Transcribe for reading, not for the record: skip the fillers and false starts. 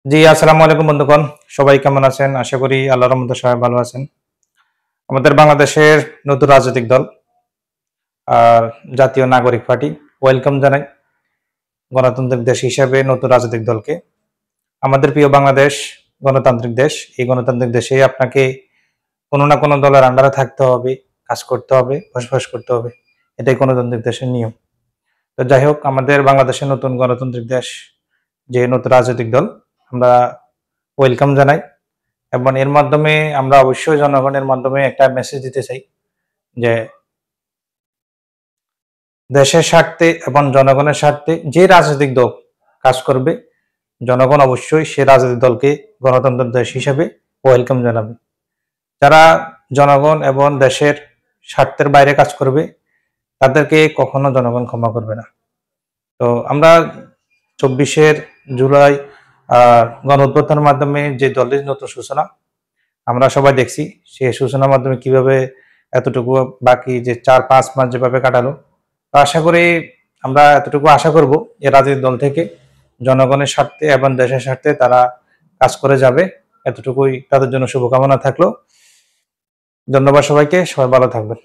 জি, আসসালামু আলাইকুম বন্ধুগণ। সবাই কেমন আছেন? আশা করি আল্লাহর রহমতে সবাই ভালো আছেন। আমাদের বাংলাদেশের নতুন রাজনৈতিক দল আর জাতীয় নাগরিক পার্টি ওয়েলকাম জানাই গণতান্ত্রিক দেশ হিসেবে নতুন রাজনৈতিক দলকে। আমাদের প্রিয় বাংলাদেশ গণতান্ত্রিক দেশ। এই গণতান্ত্রিক দেশে আপনাকে কোনো না কোনো দলের আন্ডারে থাকতে হবে, কাজ করতে হবে, বসবাস করতে হবে। এটাই গণতান্ত্রিক দেশের নিয়ম। তো যাই হোক, আমাদের বাংলাদেশের নতুন গণতান্ত্রিক দেশ যে নতুন রাজনৈতিক দল আমরা ওয়েলকাম জানাই। এবং এর মাধ্যমে আমরা অবশ্যই জনগণের মাধ্যমে একটা মেসেজ দিতে চাই যে দেশের স্বার্থে এবং জনগণের স্বার্থে যে রাজনৈতিক দল কাজ করবে জনগণ অবশ্যই সে রাজনৈতিক দলকে গণতন্ত্র দেশ হিসেবে ওয়েলকাম জানাবে। যারা জনগণ এবং দেশের স্বার্থের বাইরে কাজ করবে তাদেরকে কখনো জনগণ ক্ষমা করবে না। তো আমরা ২৪শে জুলাই গণ অভ্যুত্থানের মাধ্যমে যে দলের নতুন সূচনা আমরা সবাই দেখছি, সেই সূচনার মাধ্যমে কিভাবে এতটুকু বাকি যে ৪-৫ মাস যেভাবে কাটালো। তো আশা করি আমরা এতটুকু আশা করব যে রাজনৈতিক দল থেকে জনগণের স্বার্থে এবং দেশের স্বার্থে তারা কাজ করে যাবে। এতটুকুই তাদের জন্য শুভকামনা থাকলো। ধন্যবাদ সবাইকে। সবাই ভালো থাকবেন।